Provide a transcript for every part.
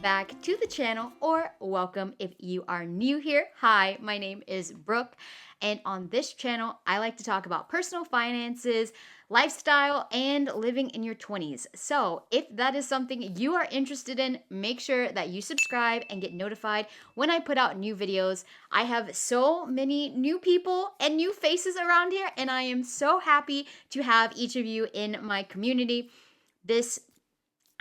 back to the channel, or welcome if you are new here. Hi, my name is Brooke, and on this channel, I like to talk about personal finances, lifestyle, and living in your 20s. So if that is something you are interested in, make sure that you subscribe and get notified when I put out new videos. I have so many new people and new faces around here, and I am so happy to have each of you in my community. This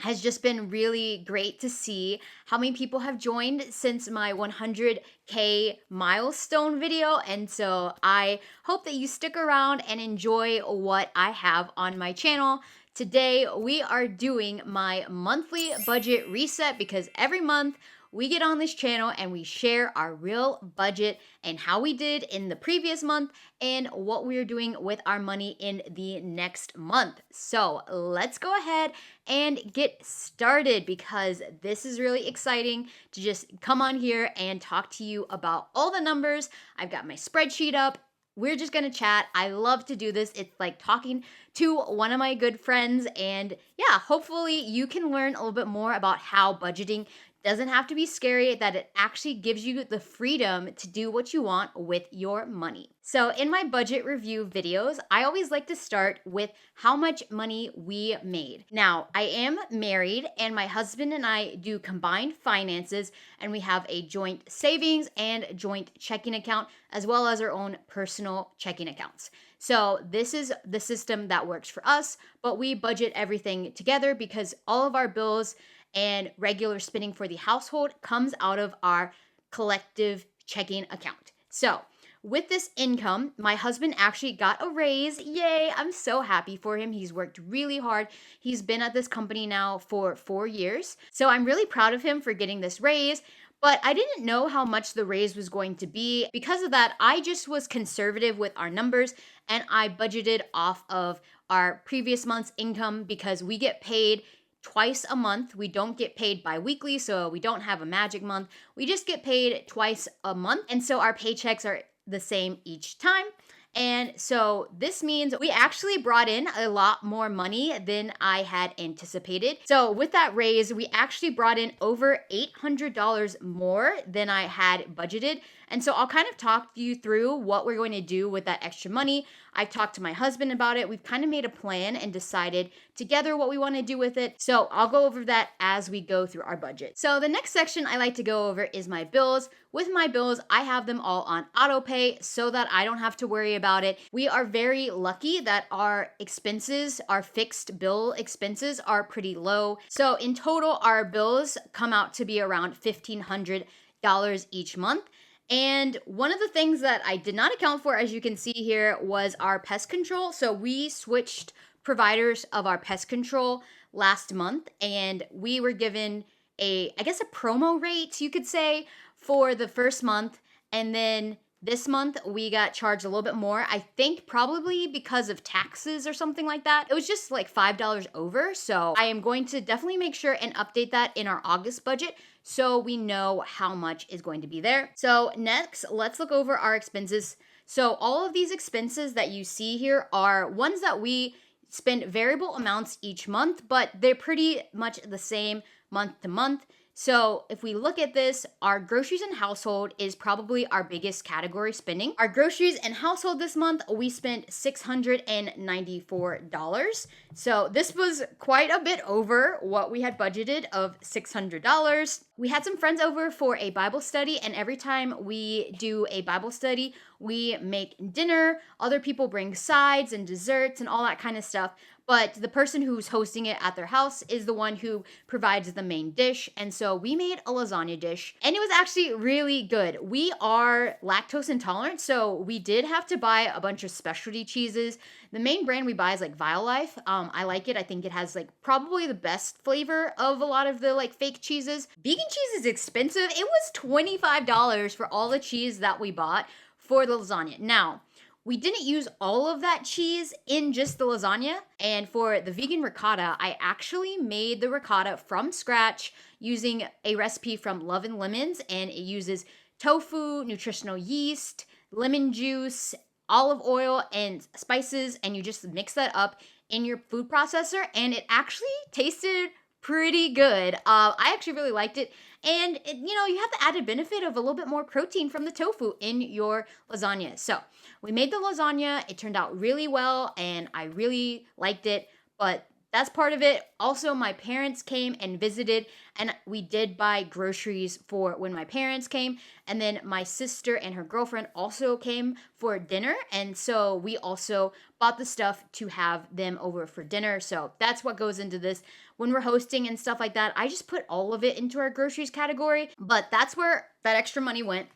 has just been really great to see how many people have joined since my 100K milestone video. And so I hope that you stick around and enjoy what I have on my channel. Today, we are doing my monthly budget reset because every month we get on this channel and we share our real budget and how we did in the previous month and what we're doing with our money in the next month. So let's go ahead and get started because this is really exciting to just come on here and talk to you about all the numbers. I've got my spreadsheet up. We're just gonna chat. I love to do this. It's like talking to one of my good friends, and yeah, hopefully you can learn a little bit more about how budgeting doesn't have to be scary, that it actually gives you the freedom to do what you want with your money. So in my budget review videos, I always like to start with how much money we made. Now, I am married and my husband and I do combined finances, and we have a joint savings and joint checking account, as well as our own personal checking accounts. So this is the system that works for us, but we budget everything together because all of our bills and regular spending for the household comes out of our collective checking account. So with this income, my husband actually got a raise. Yay, I'm so happy for him. He's worked really hard. He's been at this company now for 4 years. So I'm really proud of him for getting this raise. But I didn't know how much the raise was going to be. Because of that, I just was conservative with our numbers and I budgeted off of our previous month's income because we get paid twice a month. We don't get paid bi-weekly, so we don't have a magic month. We just get paid twice a month. And so our paychecks are the same each time. And so this means we actually brought in a lot more money than I had anticipated. So with that raise, we actually brought in over $800 more than I had budgeted. And so I'll kind of talk you through what we're going to do with that extra money. I talked to my husband about it. We've kind of made a plan and decided together what we want to do with it. So I'll go over that as we go through our budget. So the next section I like to go over is my bills. With my bills, I have them all on auto pay so that I don't have to worry about it. We are very lucky that our expenses, our fixed bill expenses, are pretty low. So in total, our bills come out to be around $1,500 each month. And one of the things that I did not account for, as you can see here, was our pest control. So we switched providers of our pest control last month, and we were given a promo rate, you could say, for the first month. And then this month we got charged a little bit more. I think probably because of taxes or something like that. It was just like $5 over. So I am going to definitely make sure and update that in our August budget so we know how much is going to be there. So next, let's look over our expenses. So all of these expenses that you see here are ones that we spend variable amounts each month, but they're pretty much the same month to month. So if we look at this, our groceries and household is probably our biggest category spending. Our groceries and household this month, we spent $694. So this was quite a bit over what we had budgeted of $600. We had some friends over for a Bible study, and every time we do a Bible study, we make dinner. Other people bring sides and desserts and all that kind of stuff. But the person who's hosting it at their house is the one who provides the main dish. And so we made a lasagna dish, and it was actually really good. We are lactose intolerant, so we did have to buy a bunch of specialty cheeses. The main brand we buy is like Violife. I like it. I think it has like probably the best flavor of a lot of the like fake cheeses. Vegan cheese is expensive. It was $25 for all the cheese that we bought for the lasagna. Now, we didn't use all of that cheese in just the lasagna. And for the vegan ricotta, I actually made the ricotta from scratch using a recipe from Love and Lemons. And it uses tofu, nutritional yeast, lemon juice, olive oil, and spices. And you just mix that up in your food processor. And it actually tasted pretty good. I actually really liked it. And, you have the added benefit of a little bit more protein from the tofu in your lasagna. So we made the lasagna. It turned out really well, and I really liked it. But that's part of it. Also, my parents came and visited, and we did buy groceries for when my parents came. And then my sister and her girlfriend also came for dinner. And so we also bought the stuff to have them over for dinner. So that's what goes into this. When we're hosting and stuff like that, I just put all of it into our groceries category. But that's where that extra money went.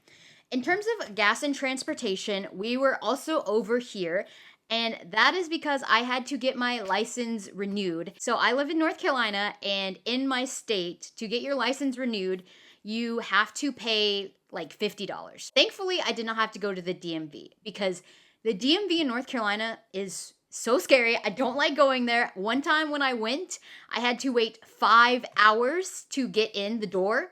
In terms of gas and transportation, we were also over here. And that is because I had to get my license renewed. So I live in North Carolina, and in my state, to get your license renewed, you have to pay like $50. Thankfully, I did not have to go to the DMV because the DMV in North Carolina is so scary. I don't like going there. One time when I went, I had to wait 5 hours to get in the door.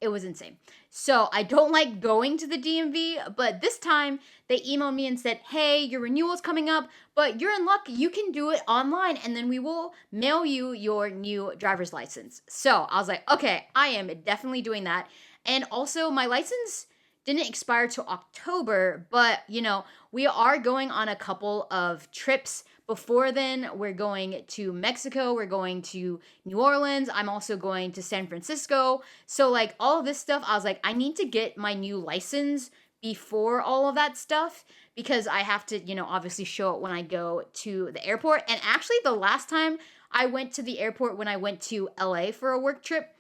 It was insane. So I don't like going to the DMV, but this time they emailed me and said, hey, your renewal's coming up, but you're in luck. You can do it online, and then we will mail you your new driver's license. So I was like, okay, I am definitely doing that. And also my license didn't expire till October, but we are going on a couple of trips. Before then, we're going to Mexico, we're going to New Orleans, I'm also going to San Francisco. So like all of this stuff, I was like, I need to get my new license before all of that stuff because I have to, obviously show it when I go to the airport. And actually the last time I went to the airport when I went to LA for a work trip,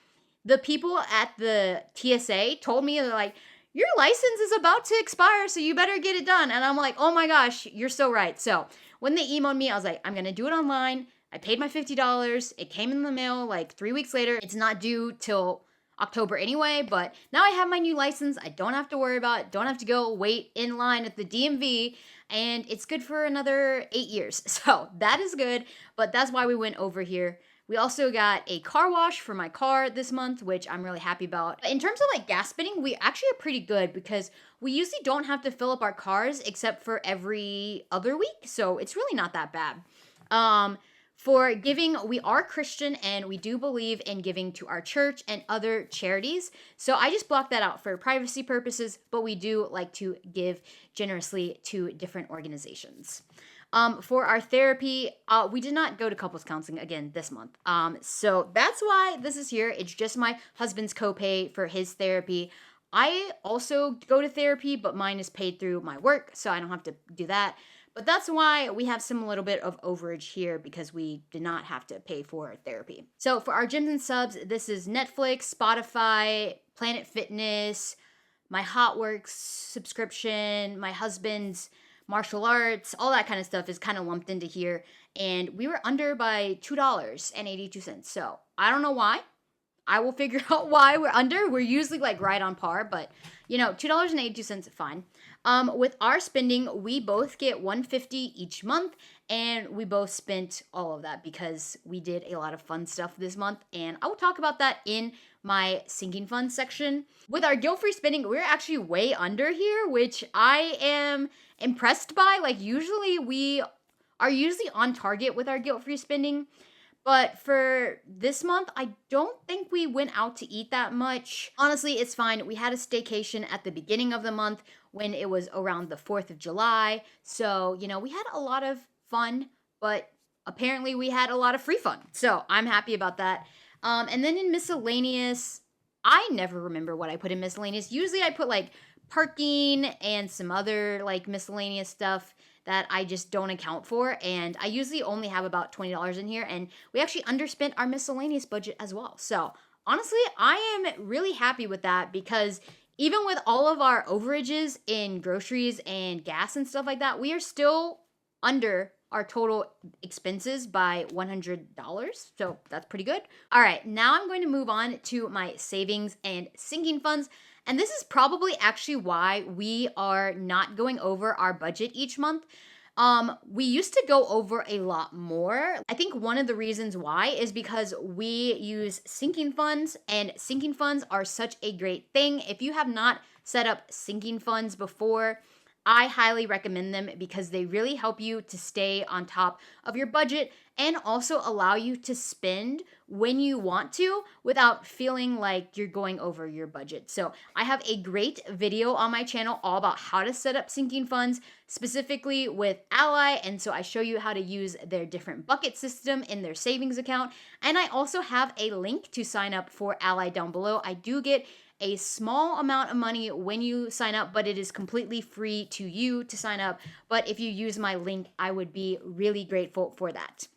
the people at the TSA told me, they're like, your license is about to expire, so you better get it done. And I'm like, oh my gosh, you're so right. So when they emailed me, I was like, I'm going to do it online. I paid my $50. It came in the mail like 3 weeks later. It's not due till October anyway, but now I have my new license. I don't have to worry about it. Don't have to go wait in line at the DMV, and it's good for another 8 years. So that is good, but that's why we went over here. We also got a car wash for my car this month, which I'm really happy about. In terms of like gas spending, we actually are pretty good because we usually don't have to fill up our cars except for every other week. So it's really not that bad. For giving, we are Christian and we do believe in giving to our church and other charities. So I just blocked that out for privacy purposes, but we do like to give generously to different organizations. For our therapy, we did not go to couples counseling again this month. So that's why this is here. It's just my husband's copay for his therapy. I also go to therapy, but mine is paid through my work, so I don't have to do that. But that's why we have some little bit of overage here because we did not have to pay for therapy. So for our gyms and subs, this is Netflix, Spotify, Planet Fitness, my Hotworks subscription, my husband's martial arts, all that kind of stuff is kind of lumped into here. And we were under by $2.82. So I don't know why. I will figure out why we're under. We're usually like right on par, but $2.82 is fine. With our spending, we both get $150 each month, and we both spent all of that because we did a lot of fun stuff this month, and I will talk about that in my sinking funds section. With our guilt-free spending, we're actually way under here, which I am impressed by. Like usually we are usually on target with our guilt-free spending. But for this month, I don't think we went out to eat that much. Honestly, it's fine. We had a staycation at the beginning of the month when it was around the 4th of July. So, we had a lot of fun, but apparently we had a lot of free fun. So I'm happy about that. And then in miscellaneous, I never remember what I put in miscellaneous. Usually I put like parking and some other like miscellaneous stuff that I just don't account for. And I usually only have about $20 in here. And we actually underspent our miscellaneous budget as well. So honestly, I am really happy with that because even with all of our overages in groceries and gas and stuff like that, we are still under our total expenses by $100. So that's pretty good. All right, now I'm going to move on to my savings and sinking funds. And this is probably actually why we are not going over our budget each month. We used to go over a lot more. I think one of the reasons why is because we use sinking funds, and sinking funds are such a great thing. If you have not set up sinking funds before, I highly recommend them because they really help you to stay on top of your budget and also allow you to spend when you want to without feeling like you're going over your budget. So I have a great video on my channel all about how to set up sinking funds, specifically with Ally. And so I show you how to use their different bucket system in their savings account. And I also have a link to sign up for Ally down below. I do get a small amount of money when you sign up, but it is completely free to you to sign up. But if you use my link, I would be really grateful for that.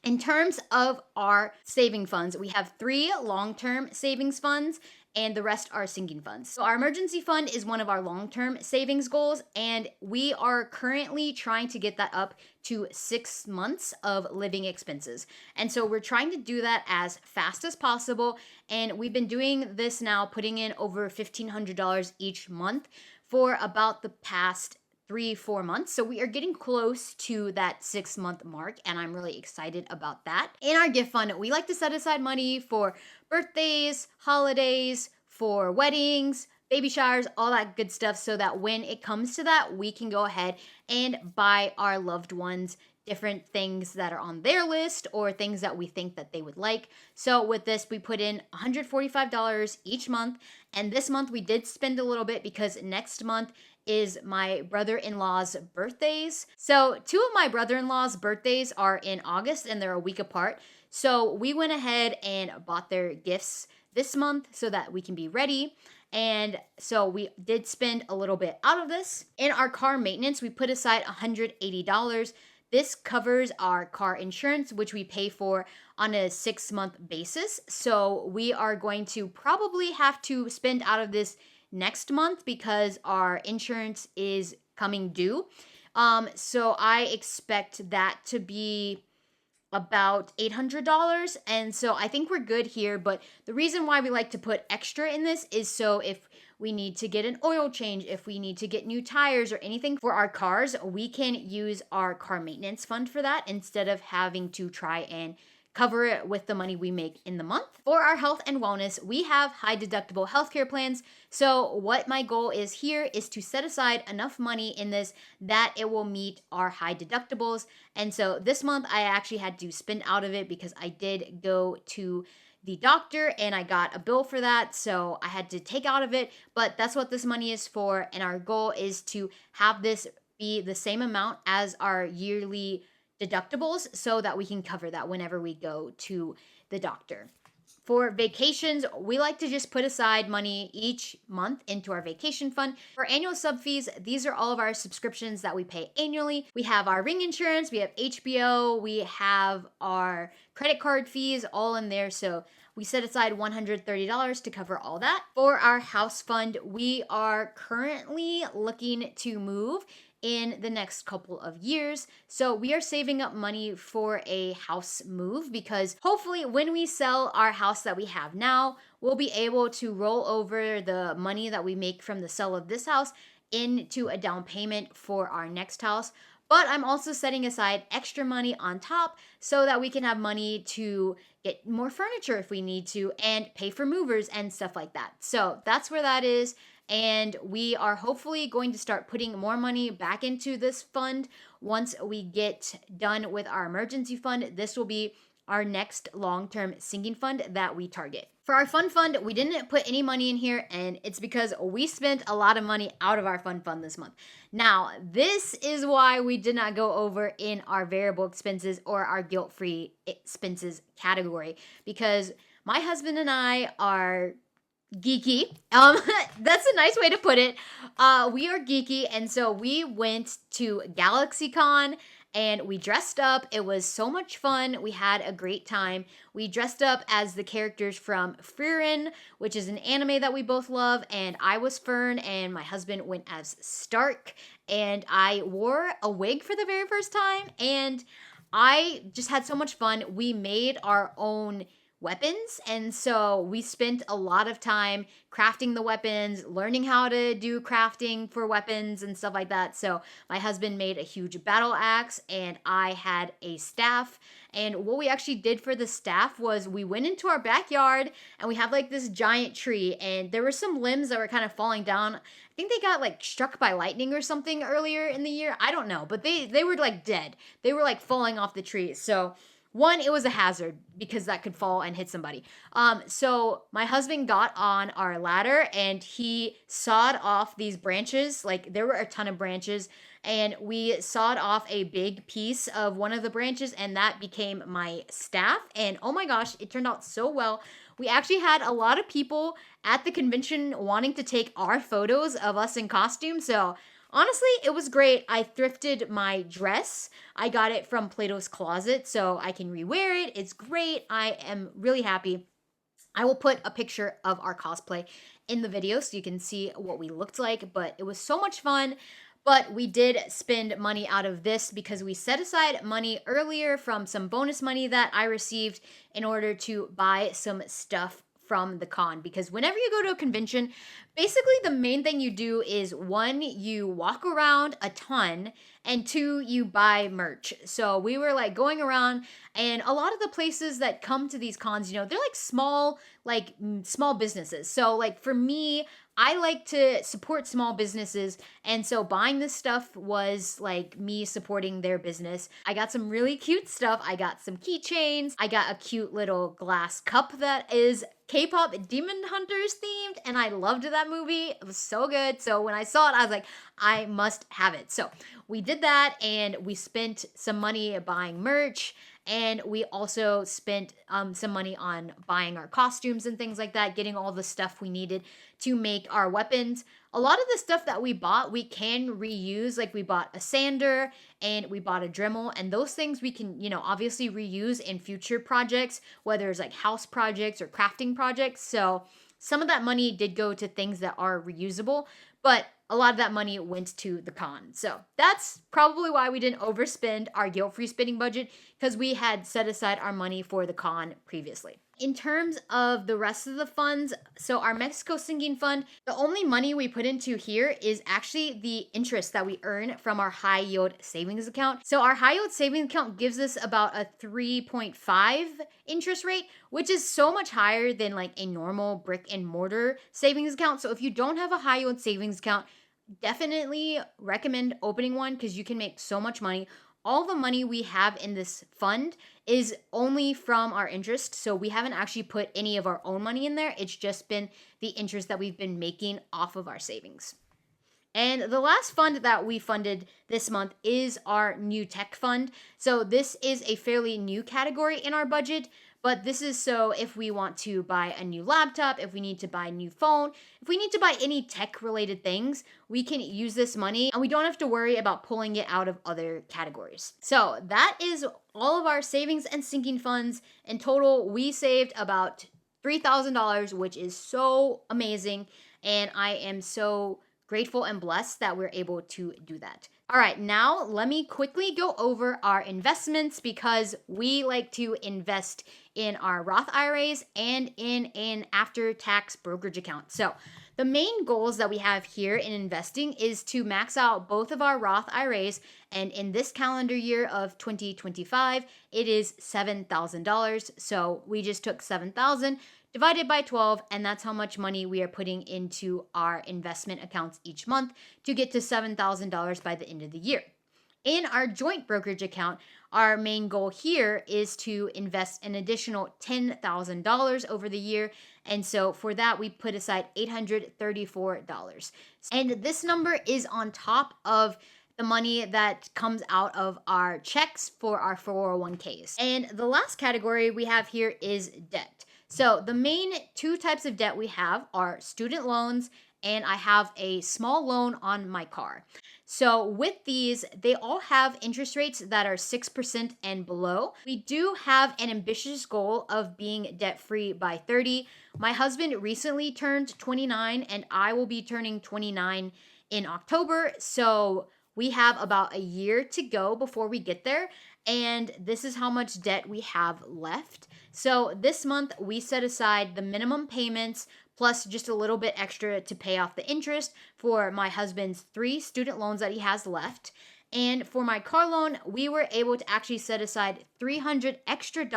In terms of our saving funds, we have 3 long-term savings funds and the rest are sinking funds. So our emergency fund is one of our long-term savings goals, and we are currently trying to get that up to 6 months of living expenses. And so we're trying to do that as fast as possible, and we've been doing this now, putting in over $1,500 each month for about the past 3-4 months. So we are getting close to that 6-month mark, and I'm really excited about that. In our gift fund, we like to set aside money for birthdays, holidays, for weddings, baby showers, all that good stuff, so that when it comes to that, we can go ahead and buy our loved ones different things that are on their list or things that we think that they would like. So with this, we put in $145 each month, and this month we did spend a little bit because next month is my brother-in-law's birthdays. So 2 of my brother-in-law's birthdays are in August and they're a week apart. So we went ahead and bought their gifts this month so that we can be ready. And so we did spend a little bit out of this. In our car maintenance, we put aside $180. This covers our car insurance, which we pay for on a 6-month basis. So we are going to probably have to spend out of this next month because our insurance is coming due. So I expect that to be about $800. And so I think we're good here. But the reason why we like to put extra in this is so if we need to get an oil change, if we need to get new tires or anything for our cars, we can use our car maintenance fund for that instead of having to try and cover it with the money we make in the month. For our health and wellness, we have high deductible healthcare plans. So what my goal is here is to set aside enough money in this that it will meet our high deductibles. And so this month I actually had to spend out of it because I did go to the doctor and I got a bill for that. So I had to take out of it, but that's what this money is for. And our goal is to have this be the same amount as our yearly deductibles so that we can cover that whenever we go to the doctor. For vacations, we like to just put aside money each month into our vacation fund. For annual sub fees, these are all of our subscriptions that we pay annually. We have our Ring insurance, we have HBO, we have our credit card fees all in there. So we set aside $130 to cover all that. For our house fund, we are currently looking to move in the next couple of years. So we are saving up money for a house move because hopefully when we sell our house that we have now, we'll be able to roll over the money that we make from the sale of this house into a down payment for our next house. But I'm also setting aside extra money on top so that we can have money to get more furniture if we need to and pay for movers and stuff like that. So that's where that is. And we are hopefully going to start putting more money back into this fund once we get done with our emergency fund. This will be our next long-term sinking fund that we target. For our fun fund, we didn't put any money in here, and it's because we spent a lot of money out of our fun fund this month. Now, this is why we did not go over in our variable expenses or our guilt-free expenses category, because my husband and I are geeky. That's a nice way to put it. We are geeky, and so we went to GalaxyCon and we dressed up. It was so much fun. We had a great time. We dressed up as the characters from Frieren, which is an anime that we both love, and I was Fern and my husband went as Stark, and I wore a wig for the very first time, and I just had so much fun. We made our own weapons, and so we spent a lot of time crafting the weapons, learning how to do crafting for weapons and stuff like that. So my husband made a huge battle axe and I had a staff, and what we actually did for the staff was we went into our backyard and we have like this giant tree, and there were some limbs that were kind of falling down. I think they got like struck by lightning or something earlier in the year. I don't know, but they were like dead. They were like falling off the tree. So One, it was a hazard because that could fall and hit somebody. So my husband got on our ladder and he sawed off these branches. Like there were a ton of branches, and we sawed off a big piece of one of the branches, and that became my staff. And oh my gosh, it turned out so well. We actually had a lot of people at the convention wanting to take our photos of us in costume. So honestly, it was great. I thrifted my dress. I got it from Plato's Closet, so I can rewear it. It's great. I am really happy. I will put a picture of our cosplay in the video so you can see what we looked like, but it was so much fun. But we did spend money out of this because we set aside money earlier from some bonus money that I received in order to buy some stuff from the con. Because whenever you go to a convention, basically the main thing you do is one, you walk around a ton, and two, you buy merch. So we were like going around, and a lot of the places that come to these cons, they're like small businesses. So like for me, I like to support small businesses, and so buying this stuff was like me supporting their business. I got some really cute stuff. I got some keychains. I got a cute little glass cup that is K-pop Demon Hunters themed, and I loved that movie. It was so good. So when I saw it, I was like, I must have it. So we did that, and we spent some money buying merch, and we also spent some money on buying our costumes and things like that, getting all the stuff we needed to make our weapons. A lot of the stuff that we bought, we can reuse. Like we bought a sander and we bought a Dremel, and those things we can, obviously reuse in future projects, whether it's like house projects or crafting projects. So some of that money did go to things that are reusable, but a lot of that money went to the con. So that's probably why we didn't overspend our guilt-free spending budget, because we had set aside our money for the con previously. In terms of the rest of the funds, so our Mexico Sinking Fund, the only money we put into here is actually the interest that we earn from our high yield savings account. So our high yield savings account gives us about a 3.5 interest rate, which is so much higher than like a normal brick and mortar savings account. So if you don't have a high yield savings account, definitely recommend opening one because you can make so much money. All the money we have in this fund is only from our interest, so we haven't actually put any of our own money in there. It's just been the interest that we've been making off of our savings. And the last fund that we funded this month is our new tech fund. So this is a fairly new category in our budget, but this is so if we want to buy a new laptop, if we need to buy a new phone, if we need to buy any tech related things, we can use this money and we don't have to worry about pulling it out of other categories. So that is all of our savings and sinking funds. In total, we saved about $3,000, which is so amazing. And I am so grateful and blessed that we're able to do that. All right, now let me quickly go over our investments because we like to invest in our Roth IRAs and in an after-tax brokerage account. So the main goals that we have here in investing is to max out both of our Roth IRAs, and in this calendar year of 2025, it is $7,000. So we just took $7,000 divided by 12, and that's how much money we are putting into our investment accounts each month to get to $7,000 by the end of the year. In our joint brokerage account, our main goal here is to invest an additional $10,000 over the year. And so for that, we put aside $834. And this number is on top of the money that comes out of our checks for our 401ks. And the last category we have here is debt. So the main two types of debt we have are student loans, and I have a small loan on my car. So with these, they all have interest rates that are 6% and below. We do have an ambitious goal of being debt-free by 30. My husband recently turned 29, and I will be turning 29 in October. So we have about a year to go before we get there. And this is how much debt we have left. So this month we set aside the minimum payments plus just a little bit extra to pay off the interest for my husband's 3 student loans that he has left. And for my car loan, we were able to actually set aside $300 extra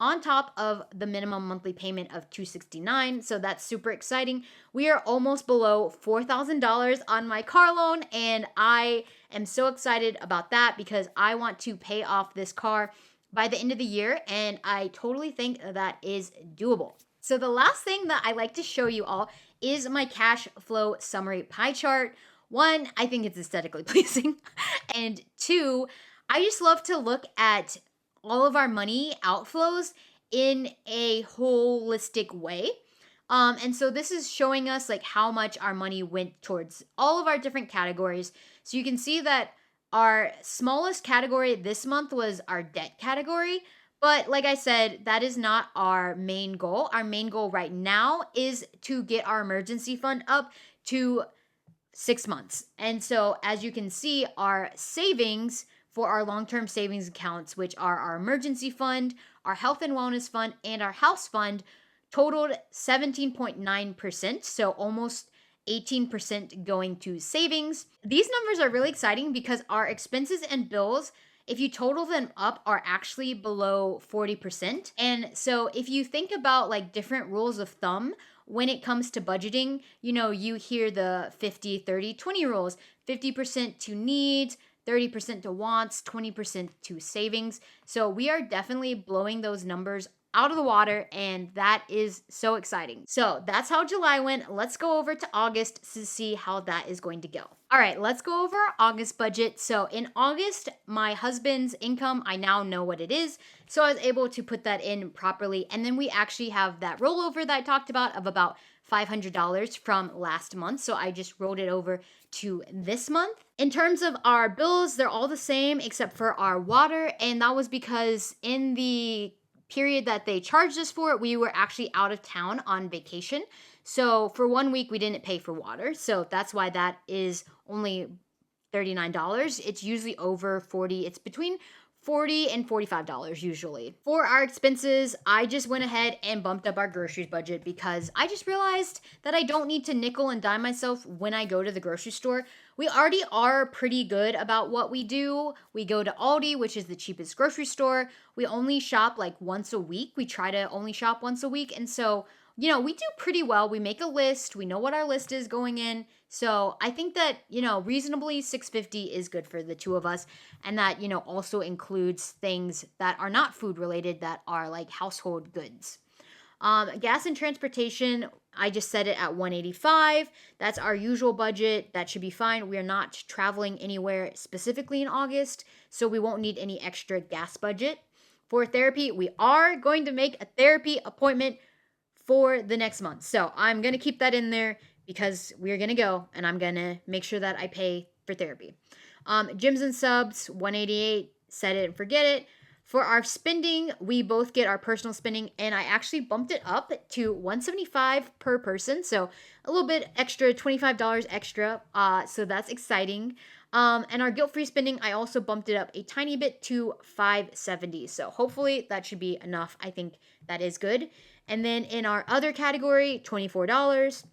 on top of the minimum monthly payment of $269. So that's super exciting. We are almost below $4,000 on my car loan, and I am so excited about that because I want to pay off this car by the end of the year, and I totally think that is doable. So the last thing that I like to show you all is my cash flow summary pie chart. One, I think it's aesthetically pleasing. And two, I just love to look at all of our money outflows in a holistic way. And so this is showing us like how much our money went towards all of our different categories. So you can see that our smallest category this month was our debt category. But like I said, that is not our main goal. Our main goal right now is to get our emergency fund up to 6 months. And so, as you can see, our savings for our long term savings accounts, which are our emergency fund, our health and wellness fund, and our house fund, totaled 17.9%. So, almost 18% going to savings. These numbers are really exciting because our expenses and bills, if you total them up, are actually below 40%. And so if you think about like different rules of thumb when it comes to budgeting, you hear the 50, 30, 20 rules, 50% to needs, 30% to wants, 20% to savings. So we are definitely blowing those numbers out of the water, and that is so exciting. So that's how July went. Let's go over to August to see how that is going to go. All right, let's go over our August budget. So in August, my husband's income, I now know what it is. So I was able to put that in properly. And then we actually have that rollover that I talked about of about $500 from last month. So I just rolled it over to this month. In terms of our bills, they're all the same except for our water. And that was because in the period that they charged us for, we were actually out of town on vacation. So for 1 week, we didn't pay for water. So that's why that is only $39. It's usually over 40. It's between $40 and $45 usually. For our expenses, I just went ahead and bumped up our groceries budget because I just realized that I don't need to nickel and dime myself when I go to the grocery store. We already are pretty good about what we do. We go to Aldi, which is the cheapest grocery store. We only shop like once a week. We try to only shop once a week. And so, we do pretty well. We make a list. We know what our list is going in. So I think that, reasonably $650 is good for the two of us. And that, also includes things that are not food related, that are like household goods. Gas and transportation, I just set it at $185. That's our usual budget. That should be fine. We are not traveling anywhere specifically in August, so we won't need any extra gas budget. For therapy, we are going to make a therapy appointment for the next month. So I'm going to keep that in there because we're going to go, and I'm going to make sure that I pay for therapy. Gyms and subs, $188, set it and forget it. For our spending, we both get our personal spending, and I actually bumped it up to $175 per person. So a little bit extra, $25 extra. So that's exciting. And our guilt-free spending, I also bumped it up a tiny bit to $570. So hopefully that should be enough. I think that is good. And then in our other category, $24.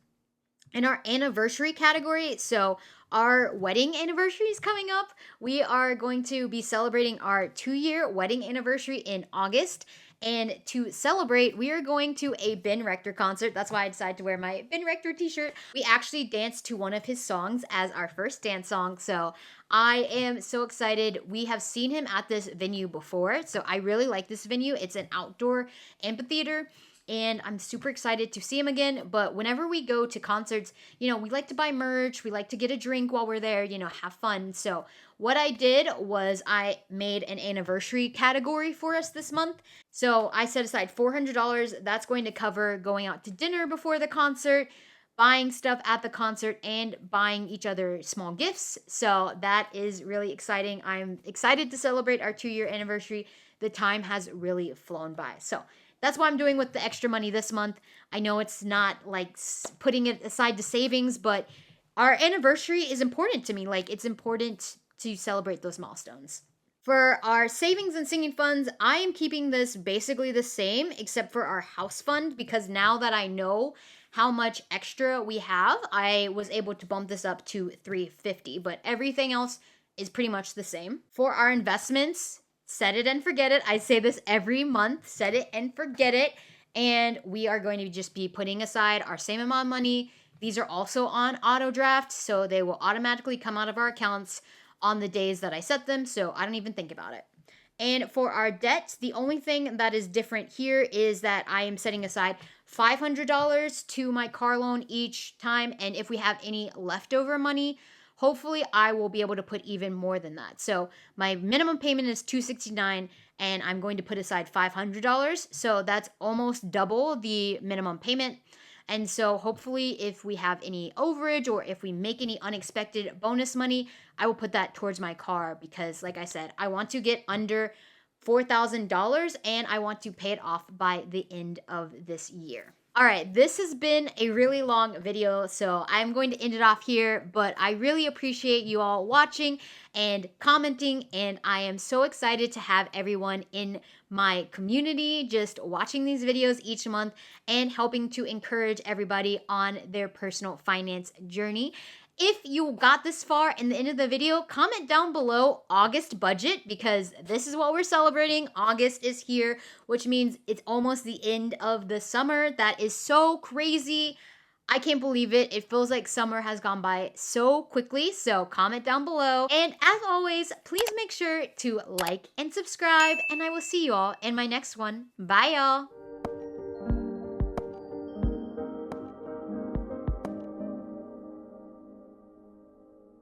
In our anniversary category, so our wedding anniversary is coming up. We are going to be celebrating our 2-year wedding anniversary in August. And to celebrate, we are going to a Ben Rector concert. That's why I decided to wear my Ben Rector t-shirt. We actually danced to one of his songs as our first dance song. So I am so excited. We have seen him at this venue before. So I really like this venue. It's an outdoor amphitheater. And I'm super excited to see him again. But whenever we go to concerts, we like to buy merch. We like to get a drink while we're there, have fun. So what I did was I made an anniversary category for us this month. So I set aside $400. That's going to cover going out to dinner before the concert, buying stuff at the concert, and buying each other small gifts. So that is really exciting. I'm excited to celebrate our 2-year anniversary. The time has really flown by. So that's what I'm doing with the extra money this month. I know it's not like putting it aside to savings, but our anniversary is important to me. Like, it's important to celebrate those milestones. For our savings and singing funds, I am keeping this basically the same except for our house fund, because now that I know how much extra we have, I was able to bump this up to $350, but everything else is pretty much the same. For our investments, set it and forget it. I say this every month, set it and forget it. And we are going to just be putting aside our same amount of money. These are also on auto draft, so they will automatically come out of our accounts on the days that I set them, so I don't even think about it. And for our debts, the only thing that is different here is that I am setting aside $500 to my car loan each time. And if we have any leftover money, hopefully I will be able to put even more than that. So my minimum payment is $269 and I'm going to put aside $500. So that's almost double the minimum payment. And so hopefully if we have any overage or if we make any unexpected bonus money, I will put that towards my car because like I said, I want to get under $4,000 and I want to pay it off by the end of this year. All right, this has been a really long video, so I'm going to end it off here, but I really appreciate you all watching and commenting, and I am so excited to have everyone in my community just watching these videos each month and helping to encourage everybody on their personal finance journey. If you got this far in the end of the video, comment down below August budget because this is what we're celebrating. August is here, which means it's almost the end of the summer. That is so crazy. I can't believe it. It feels like summer has gone by so quickly. So comment down below. And as always, please make sure to like and subscribe. And I will see you all in my next one. Bye, y'all.